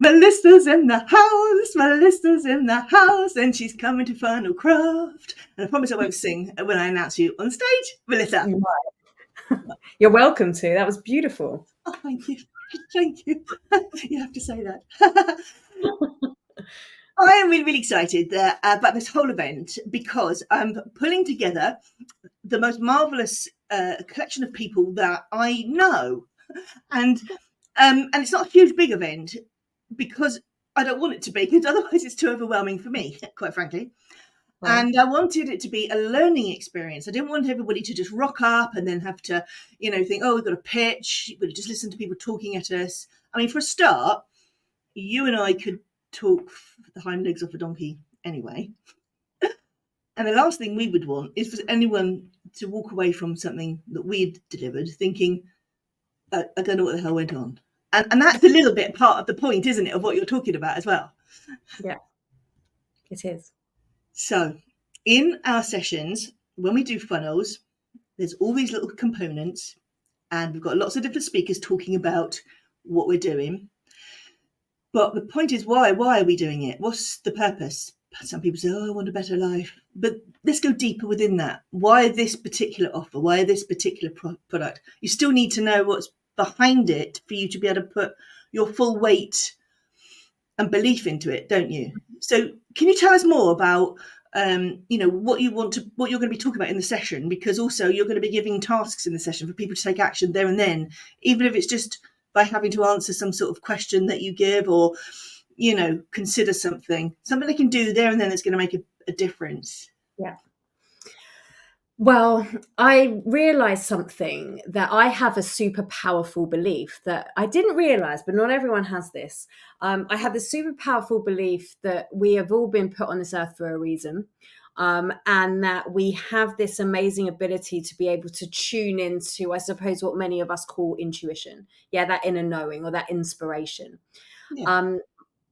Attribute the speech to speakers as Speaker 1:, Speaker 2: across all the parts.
Speaker 1: Melissa's in the house, Melissa's in the house, and she's coming to Funnelcraft. And I promise I won't sing when I announce you on stage, Melissa.
Speaker 2: You're welcome to. That was beautiful.
Speaker 1: Oh, thank you. Thank you. You have to say that. I am really, really excited about this whole event because I'm pulling together the most marvellous collection of people that I know. And it's not a huge, big event because I don't want it to be, because otherwise it's too overwhelming for me, quite frankly. Right. And I wanted it to be a learning experience. I didn't want everybody to just rock up and then have to, think, oh, we've got a pitch. We'll just listen to people talking at us. I mean, for a start, you and I could talk the hind legs off a donkey anyway. And the last thing we would want is for anyone to walk away from something that we'd delivered thinking, I don't know what the hell went on. And that's a little bit part of the point, isn't it, of what you're talking about as well?
Speaker 2: Yeah, it is.
Speaker 1: So in our sessions, when we do funnels, there's all these little components and we've got lots of different speakers talking about what we're doing. But the point is, why are we doing it? What's the purpose? Some people say, oh, I want a better life. But let's go deeper within that. Why this particular offer? Why this particular product? You still need to know what's behind it for you to be able to put your full weight and belief into it, don't you? So can you tell us more about what you're going to be talking about in the session? Because also you're going to be giving tasks in the session for people to take action there and then, even if it's just by having to answer some sort of question that you give or, consider something they can do there and then that's going to make a difference.
Speaker 2: Yeah. Well, I realized something, that I have a super powerful belief that I didn't realize, but not everyone has this. I have this super powerful belief that we have all been put on this earth for a reason. And that we have this amazing ability to be able to tune into, I suppose, what many of us call intuition. Yeah, that inner knowing or that inspiration. Yeah.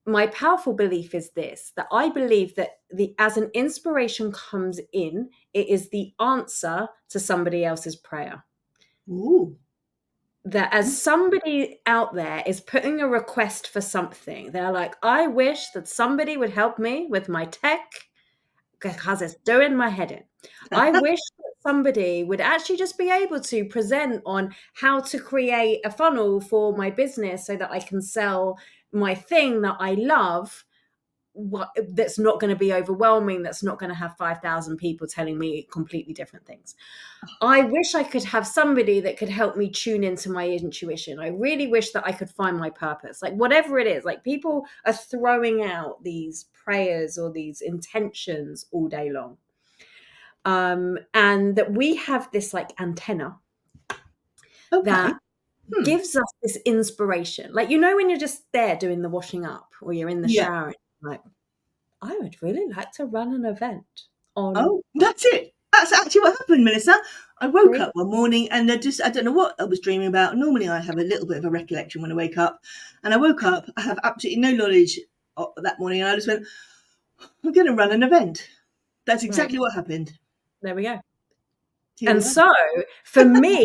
Speaker 2: My powerful belief is this, that I believe that as an inspiration comes in, it is the answer to somebody else's prayer.
Speaker 1: Ooh.
Speaker 2: That as somebody out there is putting a request for something, they're like, I wish that somebody would help me with my tech because it's doing my head in. I wish that somebody would actually just be able to present on how to create a funnel for my business so that I can sell my thing that I love, that's not going to be overwhelming, that's not going to have 5,000 people telling me completely different things. I wish I could have somebody that could help me tune into my intuition. I really wish that I could find my purpose, like whatever it is. Like, people are throwing out these prayers or these intentions all day long. And that we have this like antenna that gives us this inspiration. Like, when you're just there doing the washing up or you're in the shower, like, I would really like to run an event on.
Speaker 1: Oh, that's it. That's actually what happened, Melissa. I woke up one morning and I don't know what I was dreaming about. Normally I have a little bit of a recollection when I wake up, and I woke up, I have absolutely no knowledge of that morning, and I just went, I'm going to run an event. That's exactly what happened.
Speaker 2: There we go. And so for me,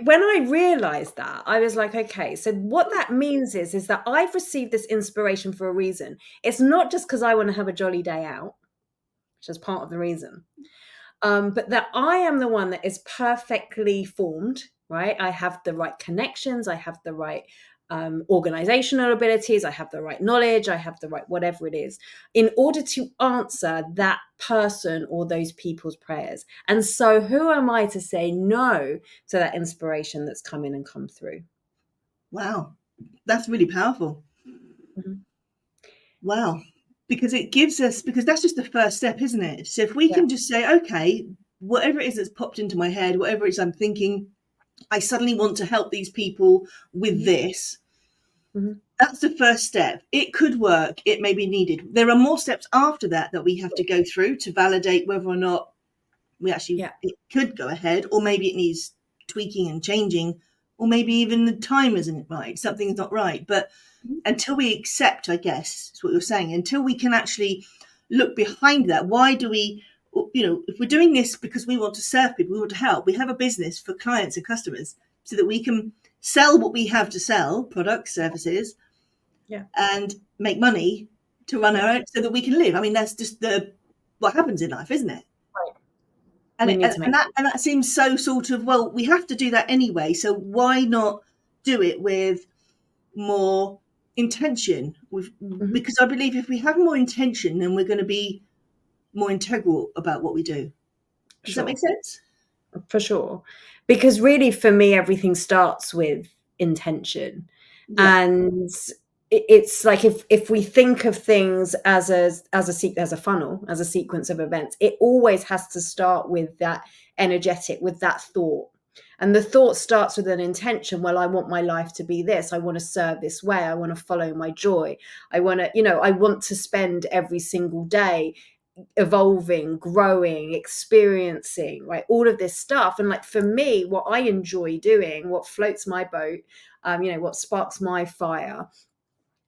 Speaker 2: when I realized that, I was like, okay, so what that means is that I've received this inspiration for a reason. It's not just because I want to have a jolly day out, which is part of the reason, but that I am the one that is perfectly formed, right? I have the right connections. I have the right organizational abilities. I have the right knowledge. I have the right whatever it is in order to answer that person or those people's prayers. And so who am I to say no to that inspiration that's come in and come through?
Speaker 1: Wow. That's really powerful. Mm-hmm. Wow. Because it gives us, because that's just the first step, isn't it? So if we can just say, okay, whatever it is that's popped into my head, whatever it is I'm thinking, I suddenly want to help these people with this. Mm-hmm. That's the first step. It could work. It may be needed. There are more steps after that we have to go through to validate whether or not we actually, it could go ahead, or maybe it needs tweaking and changing, or maybe even the time isn't right. Something's not right. But until we accept, I guess, is what you're saying, until we can actually look behind that, why do we, if we're doing this because we want to serve people, we want to help, we have a business for clients and customers so that we can sell what we have to sell, products, services, and make money to run our own so that we can live. I mean, that's just what happens in life, isn't it?
Speaker 2: Right.
Speaker 1: And,
Speaker 2: We need to make
Speaker 1: and that seems so sort of, well, we have to do that anyway. So why not do it with more intention? Because I believe if we have more intention, then we're going to be more integral about what we do. Does that make
Speaker 2: sure.
Speaker 1: sense?
Speaker 2: For sure. Because really, for me, everything starts with intention.
Speaker 1: Yeah.
Speaker 2: And it's like if we think of things as a funnel, as a sequence of events, it always has to start with that energetic, with that thought. And the thought starts with an intention. Well, I want my life to be this. I want to serve this way. I want to follow my joy. I want to, I want to spend every single day evolving, growing, experiencing, right? All of this stuff. And like for me, what I enjoy doing, what floats my boat, what sparks my fire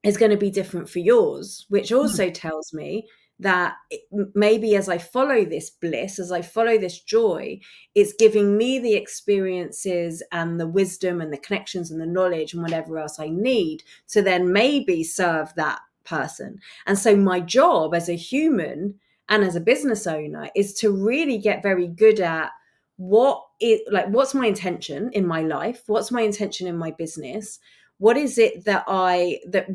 Speaker 2: is going to be different for yours, which also tells me that maybe as I follow this bliss, as I follow this joy, it's giving me the experiences and the wisdom and the connections and the knowledge and whatever else I need to then maybe serve that person. And so my job as a human and as a business owner is to really get very good at what's my intention in my life, what's my intention in my business, what is it that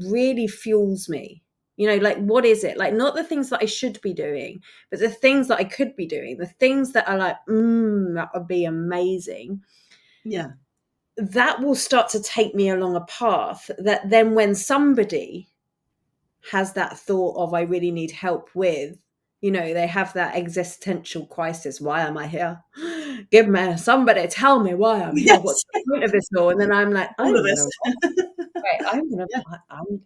Speaker 2: really fuels me, like what is it, like not the things that I should be doing, but the things that I could be doing, the things that are like that would be amazing.
Speaker 1: Yeah.
Speaker 2: That will start to take me along a path that then when somebody has that thought of I really need help with, they have that existential crisis. Why am I here? Give me somebody, tell me why I'm here. What's
Speaker 1: Yes.
Speaker 2: the point of this all? And then I'm like,
Speaker 1: All of
Speaker 2: I'm
Speaker 1: us.
Speaker 2: gonna right,
Speaker 1: Yeah.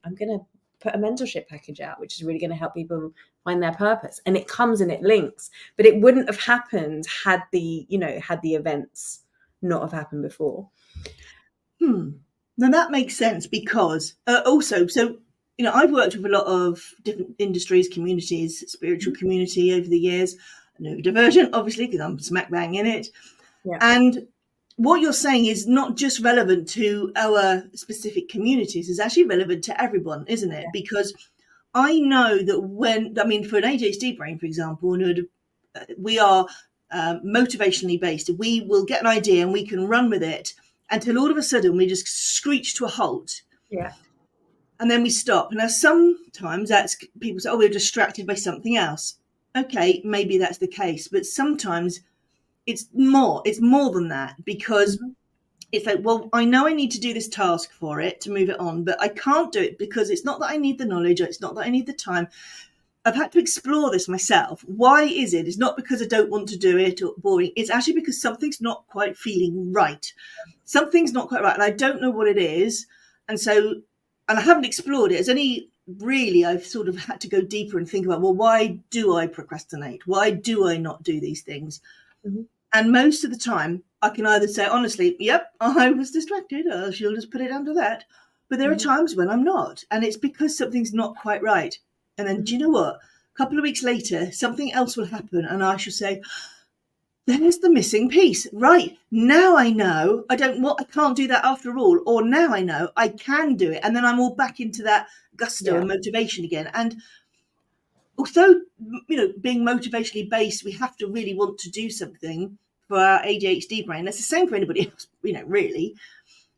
Speaker 2: I'm gonna put a mentorship package out, which is really going to help people find their purpose. And it comes and it links, but it wouldn't have happened had the events not have happened before.
Speaker 1: Now that makes sense because also, so I've worked with a lot of different industries, communities, spiritual community over the years. Neurodivergent, obviously, because I'm smack bang in it.
Speaker 2: Yeah.
Speaker 1: And what you're saying is not just relevant to our specific communities; it's actually relevant to everyone, isn't it?
Speaker 2: Yeah.
Speaker 1: Because I know that for an ADHD brain, for example, we are motivationally based. We will get an idea and we can run with it until all of a sudden we just screech to a halt.
Speaker 2: Yeah.
Speaker 1: And then we stop. Now, sometimes that's people say, oh, we're distracted by something else. Okay, maybe that's the case. But sometimes it's more than that, because it's like, well, I know I need to do this task for it to move it on, but I can't do it because it's not that I need the knowledge, or it's not that I need the time. I've had to explore this myself. Why is it? It's not because I don't want to do it or boring. It's actually because something's not quite feeling right. Something's not quite right, and I don't know what it is. And I haven't explored it. It's only really I've sort of had to go deeper and think about, well, why do I procrastinate? Why do I not do these things?
Speaker 2: Mm-hmm.
Speaker 1: And most of the time, I can either say, honestly, yep, I was distracted. She'll just put it under that. But there are times when I'm not. And it's because something's not quite right. And then, do you know what? A couple of weeks later, something else will happen. And I shall say, there's the missing piece. Right. Now I know I can't do that after all. Or now I know I can do it. And then I'm all back into that gusto and motivation again. And although, being motivationally based, we have to really want to do something for our ADHD brain. That's the same for anybody else, really.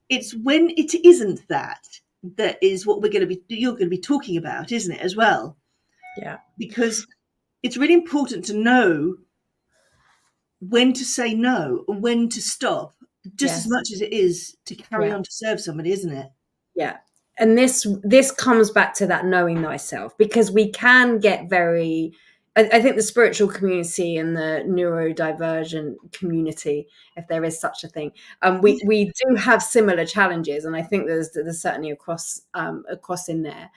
Speaker 1: It's when it isn't that is what you're going to be talking about, isn't it, as well?
Speaker 2: Yeah.
Speaker 1: Because it's really important to know when to say no and when to stop, just as much as it is to carry on to serve somebody, isn't it?
Speaker 2: Yeah. And this comes back to that knowing thyself, because we can get very, I think the spiritual community and the neurodivergent community, if there is such a thing, we do have similar challenges, and I think there's certainly across in there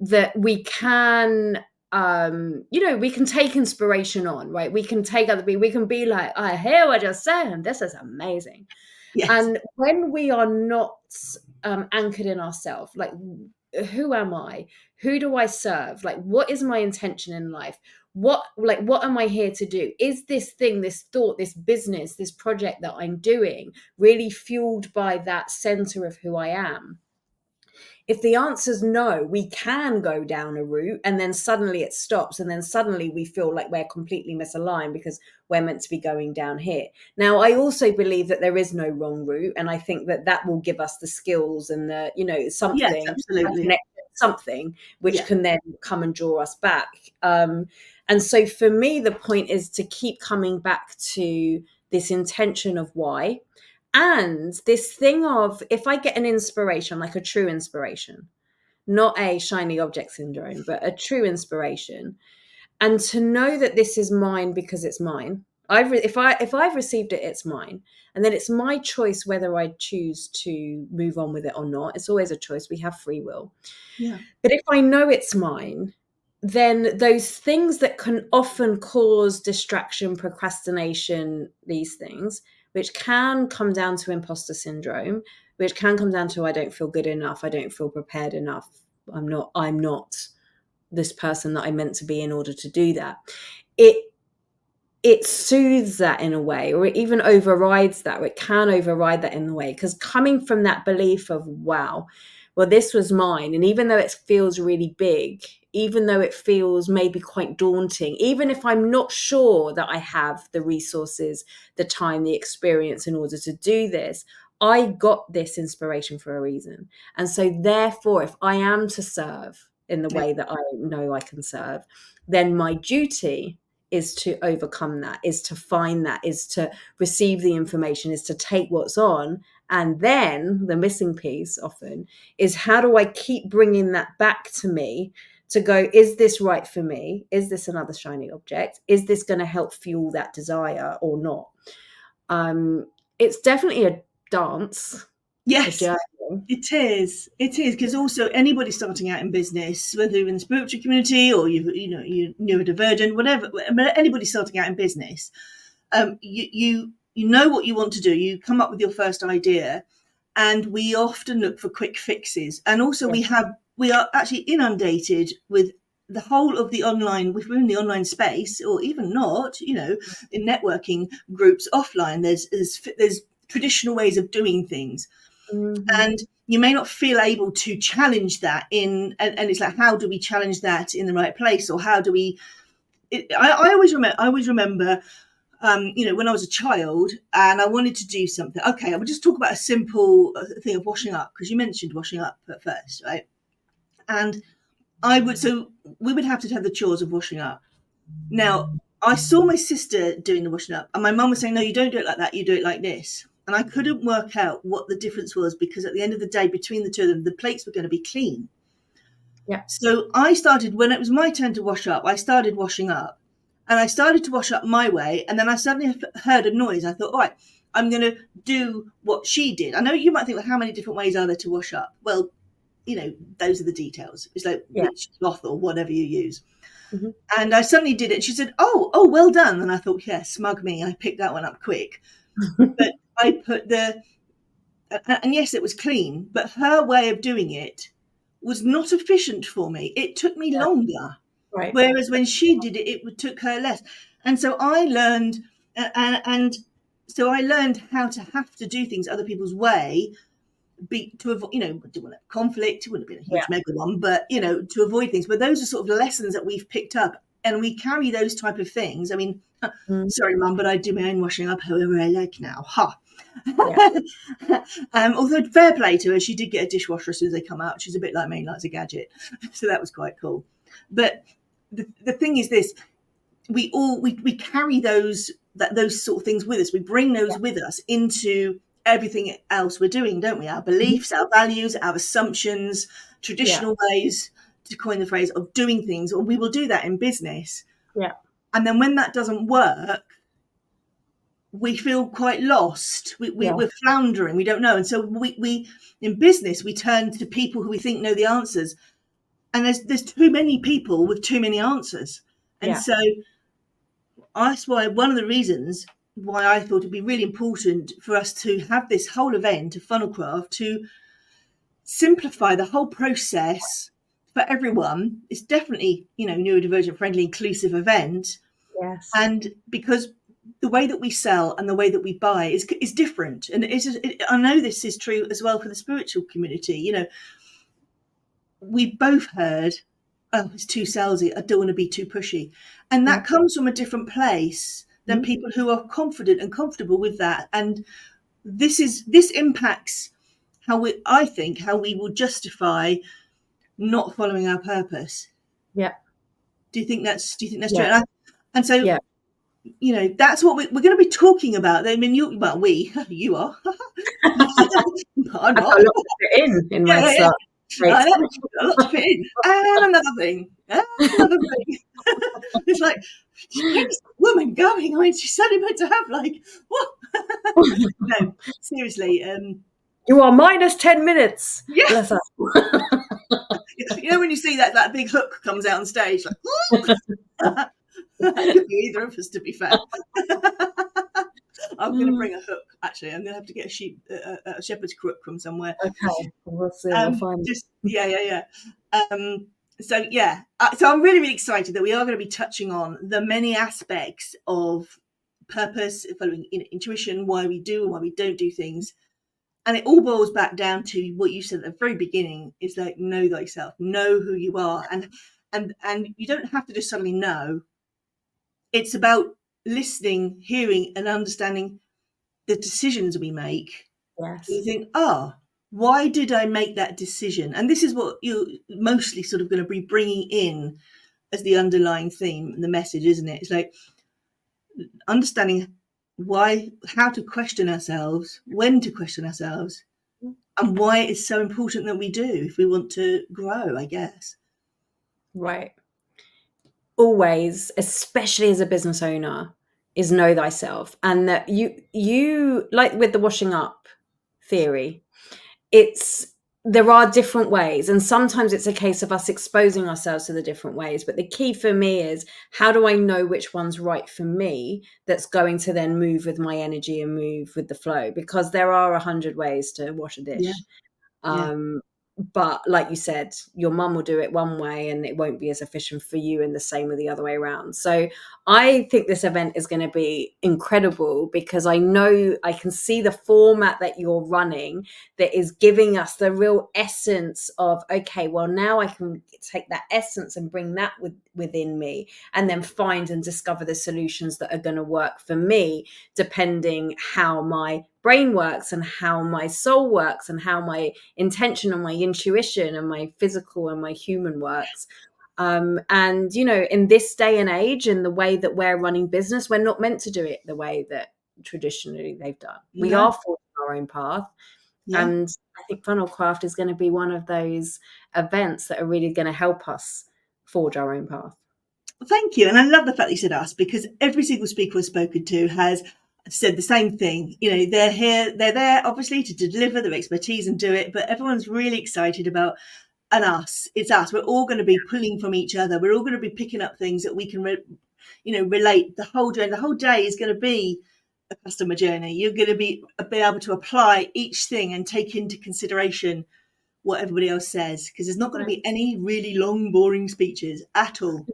Speaker 2: that we can we can take inspiration on, right? We can take other people, we can be like, I hear what you're saying, this is amazing.
Speaker 1: Yes.
Speaker 2: And when we are not anchored in ourselves, like, who am I? Who do I serve? Like, what is my intention in life? What am I here to do? Is this thing, this thought, this business, this project that I'm doing really fueled by that center of who I am? If the answer's no, we can go down a route and then suddenly it stops. And then suddenly we feel like we're completely misaligned because we're meant to be going down here. Now, I also believe that there is no wrong route. And I think that that will give us the skills and the,
Speaker 1: Yes,
Speaker 2: something,
Speaker 1: absolutely.
Speaker 2: something which
Speaker 1: Yeah.
Speaker 2: can then come and draw us back. And so for me, the point is to keep coming back to this intention of why. And this thing of, if I get an inspiration, like a true inspiration, not a shiny object syndrome, but a true inspiration, and to know that this is mine because it's mine. If I've received it, it's mine, and then it's my choice whether I choose to move on with it or not. It's always a choice. We have free will.
Speaker 1: Yeah.
Speaker 2: But if I know it's mine, then those things that can often cause distraction, procrastination, these things, which can come down to imposter syndrome, which can come down to I don't feel good enough, I don't feel prepared enough, I'm not this person that I meant to be in order to do that. It soothes that in a way, or it even overrides that, or it can override that in a way, because coming from that belief of, wow, well, this was mine. And even though it feels really big, even though it feels maybe quite daunting, even if I'm not sure that I have the resources, the time, the experience in order to do this, I got this inspiration for a reason. And so therefore, if I am to serve in the
Speaker 1: Yeah.
Speaker 2: way that I know I can serve, then my duty is to overcome that, is to find that, is to receive the information, is to take what's on. And then the missing piece often is, how do I keep bringing that back to me to go, is this right for me? Is this another shiny object? Is this going to help fuel that desire or not? It's definitely a dance, a
Speaker 1: Yes,
Speaker 2: journey.
Speaker 1: it is. It is, because also anybody starting out in business, whether you're in the spiritual community or you're neurodivergent, whatever, anybody starting out in business, you know what you want to do. You come up with your first idea, and we often look for quick fixes. And also
Speaker 2: Yeah.
Speaker 1: we are actually inundated with the whole of the online, if we're in the online space, or even not, in networking groups offline, there's traditional ways of doing things.
Speaker 2: Mm-hmm.
Speaker 1: And you may not feel able to challenge that and it's like, how do we challenge that in the right place? Or how do we, I always remember, when I was a child and I wanted to do something. Okay, I would just talk about a simple thing of washing up, because you mentioned washing up at first, right? And so we would have to have the chores of washing up. Now, I saw my sister doing the washing up, and my mum was saying, no, you don't do it like that, you do it like this. And I couldn't work out what the difference was, because at the end of the day, between the two of them, the plates were going to be clean.
Speaker 2: Yeah.
Speaker 1: So I started, when it was my turn to wash up, I started washing up. And I started to wash up my way, and then I suddenly heard a noise. I thought, all right, I'm going to do what she did. I know you might think, well, how many different ways are there to wash up? Well, those are the details. It's like
Speaker 2: Yeah.
Speaker 1: which cloth or whatever you use.
Speaker 2: Mm-hmm.
Speaker 1: And I suddenly did it. She said, oh, well done. And I thought, yeah, smug me. I picked that one up quick. But I put and yes, it was clean, but her way of doing it was not efficient for me. It took me
Speaker 2: Yeah.
Speaker 1: longer.
Speaker 2: Right.
Speaker 1: Whereas when she did it, it took her less. And so I learned, and so I learned how to have to do things other people's way, to avoid, didn't want conflict. It wouldn't have been a huge
Speaker 2: Yeah.
Speaker 1: mega one, but to avoid things. But those are sort of lessons that we've picked up, and we carry those type of things. I mean, sorry, Mum, but I do my own washing up however I like now. Ha.
Speaker 2: Yeah.
Speaker 1: Although fair play to her, she did get a dishwasher as soon as they come out. She's a bit like me, likes a gadget, so that was quite cool. But the thing is this: we carry those sort of things with us. We bring those with us into everything else we're doing, don't we? Our beliefs, our values, our assumptions, traditional ways, to coin the phrase, of doing things, or we will do that in business.
Speaker 2: Yeah.
Speaker 1: And then when that doesn't work, we feel quite lost. We're floundering. We don't know. And so we in business, we turn to people who we think know the answers. And there's too many people with too many answers. And so that's why one of the reasons why I thought it'd be really important for us to have this whole event of Funnelcraft, to simplify the whole process for everyone. It's definitely, neurodivergent friendly, inclusive event.
Speaker 2: Yes.
Speaker 1: And because the way that we sell and the way that we buy is different. And I know this is true as well for the spiritual community. we both heard, oh, it's too salesy, I don't want to be too pushy. And that comes from a different place than people who are confident and comfortable with that. And this impacts I think how we will justify not following our purpose.
Speaker 2: Yeah.
Speaker 1: Do you think that's true?
Speaker 2: Yeah.
Speaker 1: And so,
Speaker 2: Yeah.
Speaker 1: you know, that's what we're going to be talking about. I mean, you are. I'm
Speaker 2: I've got
Speaker 1: not.
Speaker 2: a lot to fit in my slot.
Speaker 1: I know, a lot to fit in. And another thing. It's like, where's this woman going? I mean, she's suddenly meant to have like, what? No, seriously.
Speaker 2: You are minus 10 minutes.
Speaker 1: Yeah.
Speaker 2: Bless her.
Speaker 1: You know when you see that big hook comes out on stage, like, that could be either of us, to be fair. I'm going to bring a hook. Actually, I'm going to have to get a shepherd's crook from somewhere.
Speaker 2: Okay, we'll see. We'll find.
Speaker 1: Yeah. So I'm really, really excited that we are going to be touching on the many aspects of purpose, following intuition, why we do and why we don't do things. And it all boils back down to what you said at the very beginning, is like, know thyself, know who you are. And you don't have to just suddenly know. It's about listening, hearing, and understanding the decisions we make.
Speaker 2: Yes.
Speaker 1: You think, why did I make that decision? And this is what you're mostly sort of going to be bringing in as the underlying theme and the message, isn't it? It's like understanding how to question ourselves, when to question ourselves, and why it's so important that we do if we want to grow, I guess.
Speaker 2: Right. Always, especially as a business owner, is know thyself. And that you like with the washing up theory, there are different ways, and sometimes it's a case of us exposing ourselves to the different ways. But the key for me is, how do I know which one's right for me, that's going to then move with my energy and move with the flow? Because there are 100 ways to wash a dish.
Speaker 1: Yeah.
Speaker 2: But like you said, your mum will do it one way and it won't be as efficient for you, and the same with the other way around. So I think this event is going to be incredible, because I know I can see the format that you're running that is giving us the real essence of, okay, well, now I can take that essence and bring that within me, and then find and discover the solutions that are going to work for me, depending how my brain works and how my soul works and how my intention and my intuition and my physical and my human works. And, you know, in this day and age, in the way that we're running business, we're not meant to do it the way that traditionally they've done. We are forging our own path.
Speaker 1: Yeah.
Speaker 2: And I think Funnelcraft is going to be one of those events that are really going to help us forge our own path.
Speaker 1: Thank you. And I love the fact that you said us, because every single speaker I've spoken to has said the same thing. You know, they're there obviously to deliver their expertise and do it, but everyone's really excited about it's us. We're all going to be pulling from each other. We're all going to be picking up things that we can relate. The whole day is going to be a customer journey. You're going to be able to apply each thing and take into consideration what everybody else says, because there's not going to be any really long, boring speeches at all.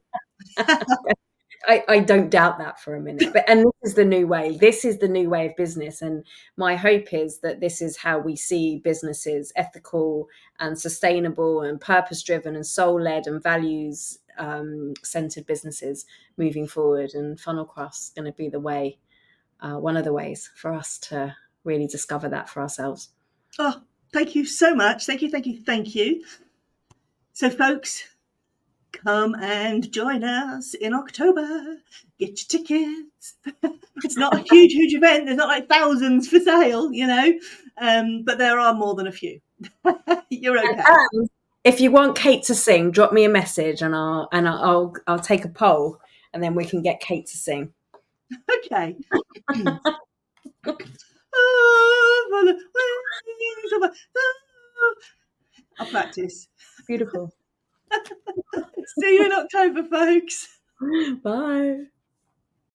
Speaker 2: I don't doubt that for a minute. And this is the new way. This is the new way of business. And my hope is that this is how we see businesses: ethical and sustainable and purpose-driven and soul-led and values-centered businesses moving forward. And Funnelcraft's going to be the way, one of the ways for us to really discover that for ourselves.
Speaker 1: Oh, thank you so much. Thank you. So, folks, come and join us in October. Get your tickets. It's not a huge event. There's not like thousands for sale, but there are more than a few. You're okay.
Speaker 2: And if you want Kate to sing, drop me a message and I'll take a poll, and then we can get Kate to sing.
Speaker 1: Okay. I'll practice.
Speaker 2: Beautiful.
Speaker 1: See you in October, folks.
Speaker 2: Bye.